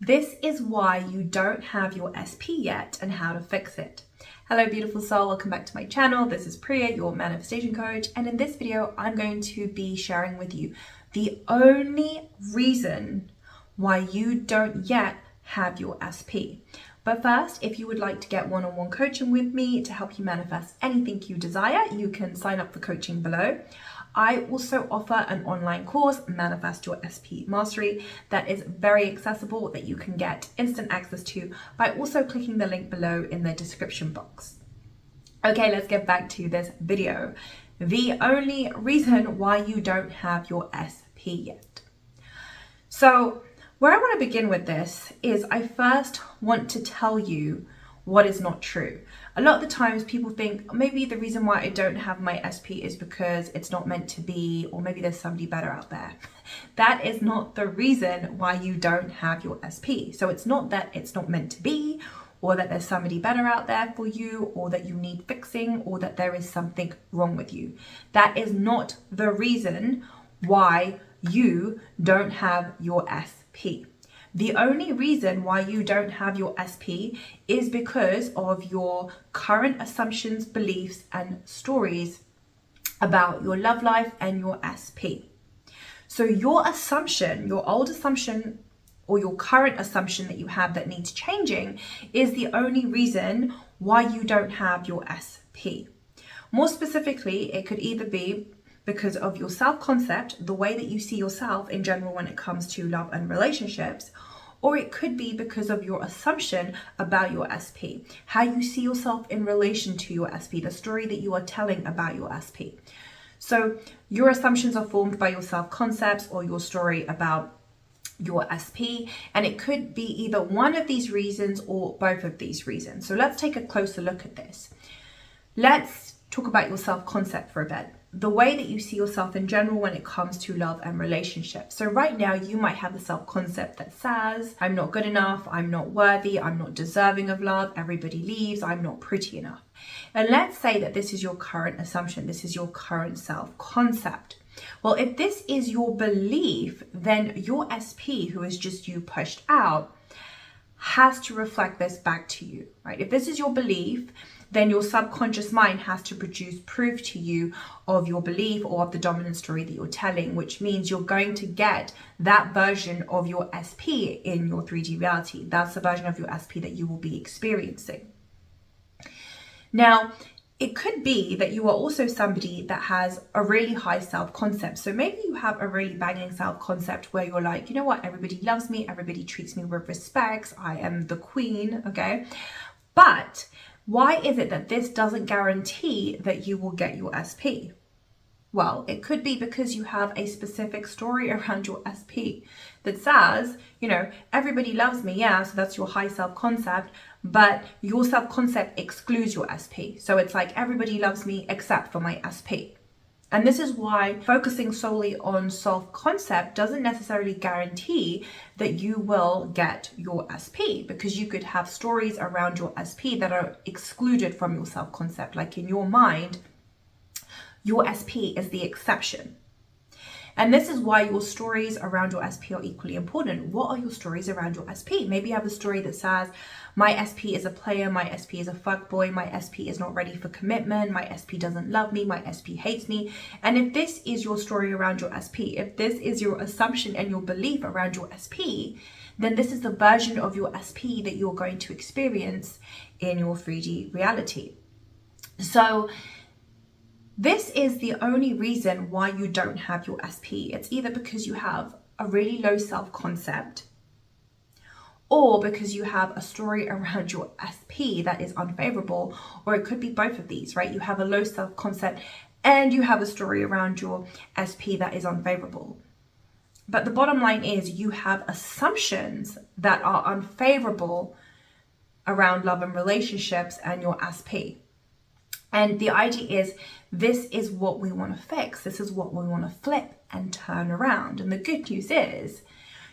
This is why you don't have your SP yet and how to fix it. Hello beautiful soul, welcome back to my channel. This is Priya, your manifestation coach, and in this video I'm going to be sharing with you the only reason why you don't yet have your SP. But first, if you would like to get one-on-one coaching with me to help you manifest anything you desire, you can sign up for coaching below. I also offer an online course, Manifest Your SP Mastery, that is very accessible, that you can get instant access to by also clicking the link below in the description box. Okay, let's get back to this video. The only reason why you don't have your SP yet. So where I want to begin with this is I first want to tell you what is not true. A lot of the times people think maybe the reason why I don't have my SP is because it's not meant to be, or maybe there's somebody better out there. That is not the reason why you don't have your SP. So it's not that it's not meant to be, or that there's somebody better out there for you, or that you need fixing, or that there is something wrong with you. That is not the reason why you don't have your SP. The only reason why you don't have your SP is because of your current assumptions, beliefs, and stories about your love life and your SP. So your assumption, your old assumption, or your current assumption that you have that needs changing is the only reason why you don't have your SP. More specifically, it could either be because of your self-concept, the way that you see yourself in general when it comes to love and relationships, or it could be because of your assumption about your SP, how you see yourself in relation to your SP, the story that you are telling about your SP. So your assumptions are formed by your self-concepts or your story about your SP, and it could be either one of these reasons or both of these reasons. So let's take a closer look at this. Let's talk about your self-concept for a bit. The way that you see yourself in general when it comes to love and relationships. So right now you might have the self-concept that says, I'm not good enough, I'm not worthy, I'm not deserving of love, everybody leaves, I'm not pretty enough. And let's say that this is your current assumption, this is your current self-concept. Well, if this is your belief, then your SP, who is just you pushed out, has to reflect this back to you, right? If this is your belief, then your subconscious mind has to produce proof to you of your belief or of the dominant story that you're telling, which means you're going to get that version of your SP in your 3D reality. That's the version of your SP that you will be experiencing. Now, it could be that you are also somebody that has a really high self-concept. So maybe you have a really banging self-concept where you're like, you know what, everybody loves me, everybody treats me with respect, I am the queen, okay? But why is it that this doesn't guarantee that you will get your SP? Well, it could be because you have a specific story around your SP that says, you know, everybody loves me, yeah, so that's your high self-concept, but your self-concept excludes your SP. So it's like everybody loves me except for my SP. And this is why focusing solely on self-concept doesn't necessarily guarantee that you will get your SP, because you could have stories around your SP that are excluded from your self-concept. Like in your mind, your SP is the exception. And this is why your stories around your SP are equally important. What are your stories around your SP? Maybe you have a story that says, my SP is a player, my SP is a fuckboy, my SP is not ready for commitment, my SP doesn't love me, my SP hates me. And if this is your story around your SP, if this is your assumption and your belief around your SP, then this is the version of your SP that you're going to experience in your 3D reality. So this is the only reason why you don't have your SP. It's either because you have a really low self-concept, or because you have a story around your SP that is unfavorable, or it could be both of these, right? You have a low self-concept and you have a story around your SP that is unfavorable. But the bottom line is you have assumptions that are unfavorable around love and relationships and your SP. And the idea is, this is what we want to fix. This is what we want to flip and turn around. And the good news is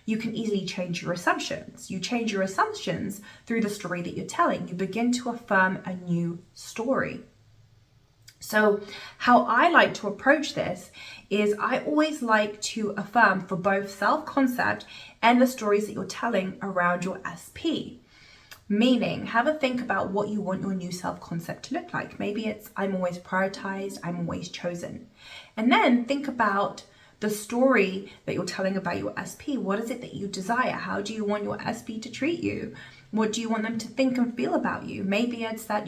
you can easily change your assumptions. You change your assumptions through the story that you're telling. You begin to affirm a new story. So how I like to approach this is I always like to affirm for both self-concept and the stories that you're telling around your SP. Meaning, have a think about what you want your new self-concept to look like. Maybe it's I'm always prioritized, I'm always chosen. And then think about the story that you're telling about your SP. What is it that you desire? How do you want your SP to treat you? What do you want them to think and feel about you? Maybe it's that,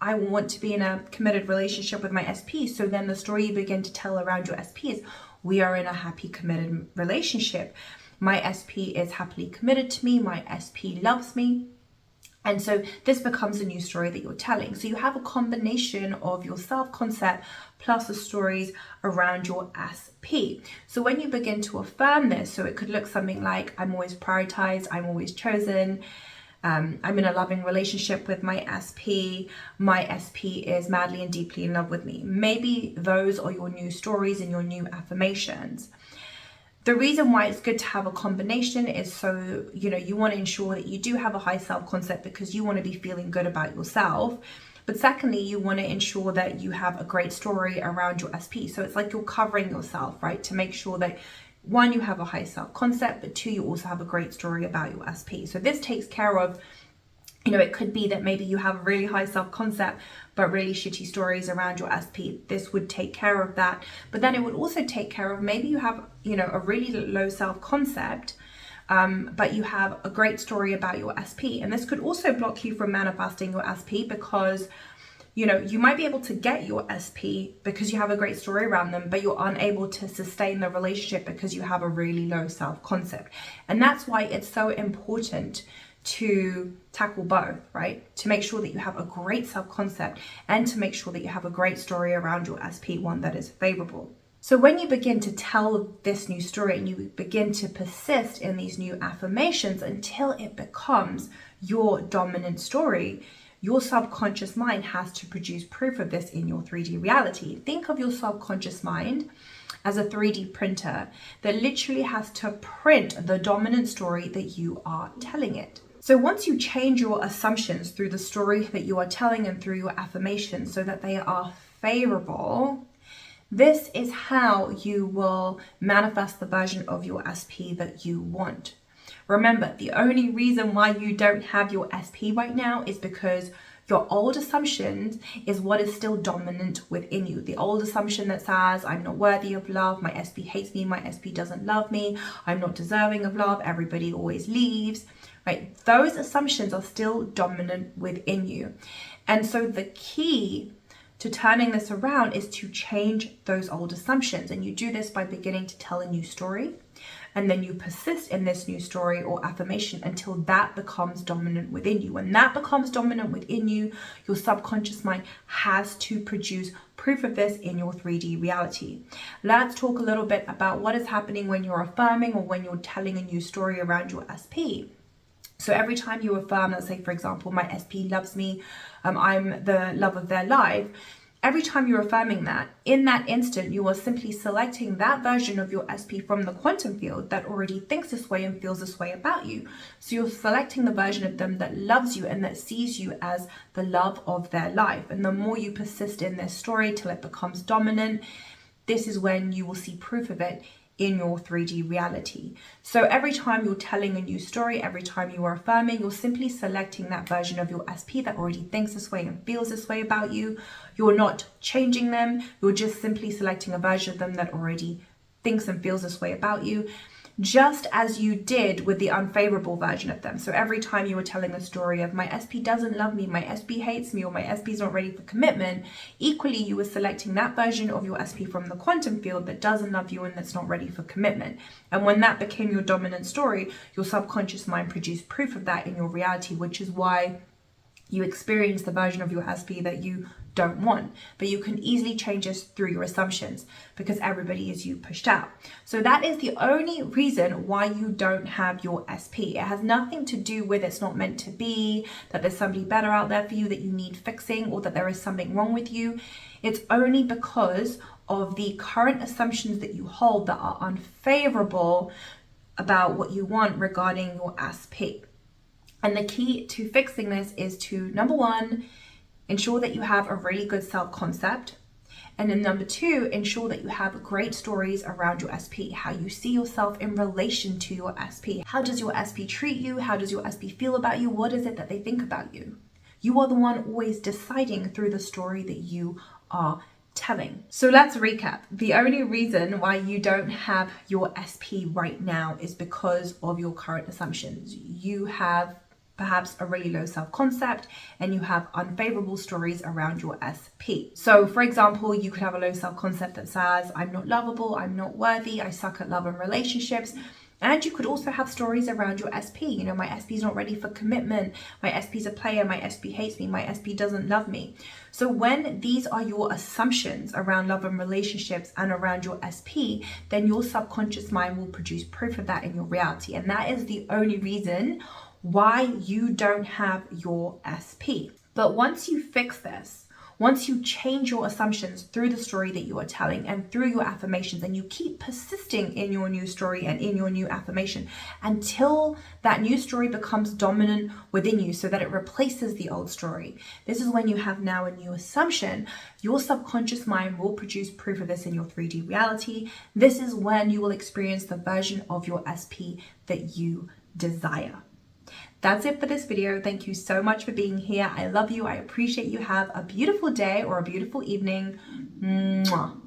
I want to be in a committed relationship with my SP. So then the story you begin to tell around your SP is, we are in a happy, committed relationship. My SP is happily committed to me. My SP loves me. And so this becomes a new story that you're telling. So you have a combination of your self-concept plus the stories around your SP. So when you begin to affirm this, so it could look something like, I'm always prioritized, I'm always chosen, I'm in a loving relationship with my SP is madly and deeply in love with me. Maybe those are your new stories and your new affirmations. The reason why it's good to have a combination is so, you want to ensure that you do have a high self-concept because you want to be feeling good about yourself. But secondly, you want to ensure that you have a great story around your SP. So it's like you're covering yourself, right? To make sure that one, you have a high self-concept, but two, you also have a great story about your SP. So this takes care of, it could be that maybe you have a really high self-concept, but really shitty stories around your SP. This would take care of that. But then it would also take care of maybe you have, a really low self-concept, but you have a great story about your SP. And this could also block you from manifesting your SP because you might be able to get your SP because you have a great story around them, but you're unable to sustain the relationship because you have a really low self-concept. And that's why it's so important to tackle both, right? To make sure that you have a great self-concept and to make sure that you have a great story around your SP, one that is favorable. So when you begin to tell this new story and you begin to persist in these new affirmations until it becomes your dominant story, your subconscious mind has to produce proof of this in your 3D reality. Think of your subconscious mind as a 3D printer that literally has to print the dominant story that you are telling it. So once you change your assumptions through the story that you are telling and through your affirmations so that they are favorable, this is how you will manifest the version of your SP that you want. Remember, the only reason why you don't have your SP right now is because your old assumptions is what is still dominant within you. The old assumption that says, I'm not worthy of love, my SP hates me, my SP doesn't love me, I'm not deserving of love, everybody always leaves, right? Those assumptions are still dominant within you. And so the key to turning this around is to change those old assumptions. And you do this by beginning to tell a new story. And then you persist in this new story or affirmation until that becomes dominant within you. When that becomes dominant within you, your subconscious mind has to produce proof of this in your 3D reality. Let's talk a little bit about what is happening when you're affirming or when you're telling a new story around your SP. So every time you affirm, let's say, for example, my SP loves me, I'm the love of their life. Every time you're affirming that, in that instant, you are simply selecting that version of your SP from the quantum field that already thinks this way and feels this way about you. So you're selecting the version of them that loves you and that sees you as the love of their life. And the more you persist in this story till it becomes dominant, this is when you will see proof of it in your 3D reality. So every time you're telling a new story, every time you are affirming, you're simply selecting that version of your SP that already thinks this way and feels this way about you. You're not changing them. You're just simply selecting a version of them that already thinks and feels this way about you, just as you did with the unfavorable version of them. So every time you were telling the story of my SP doesn't love me, my SP hates me, or my SP is not ready for commitment, equally you were selecting that version of your SP from the quantum field that doesn't love you and that's not ready for commitment. And when that became your dominant story, your subconscious mind produced proof of that in your reality, which is why you experience the version of your SP that you don't want. But you can easily change this through your assumptions because everybody is you pushed out. So that is the only reason why you don't have your SP. It has nothing to do with it's not meant to be, that there's somebody better out there for you that you need fixing, or that there is something wrong with you. It's only because of the current assumptions that you hold that are unfavorable about what you want regarding your SP. And the key to fixing this is to, number one, ensure that you have a really good self-concept. And then number 2, ensure that you have great stories around your SP, how you see yourself in relation to your SP. How does your SP treat you? How does your SP feel about you? What is it that they think about you? You are the one always deciding through the story that you are telling. So let's recap. The only reason why you don't have your SP right now is because of your current assumptions. You have perhaps a really low self-concept and you have unfavorable stories around your SP. So for example, you could have a low self-concept that says, I'm not lovable, I'm not worthy, I suck at love and relationships. And you could also have stories around your SP. You know, my SP is not ready for commitment. My SP is a player. My SP hates me. My SP doesn't love me. So when these are your assumptions around love and relationships and around your SP, then your subconscious mind will produce proof of that in your reality. And that is the only reason why you don't have your SP. But once you fix this, once you change your assumptions through the story that you are telling and through your affirmations, and you keep persisting in your new story and in your new affirmation until that new story becomes dominant within you so that it replaces the old story. This is when you have now a new assumption. Your subconscious mind will produce proof of this in your 3D reality. This is when you will experience the version of your SP that you desire. That's it for this video. Thank you so much for being here. I love you. I appreciate you. Have a beautiful day or a beautiful evening. Mwah.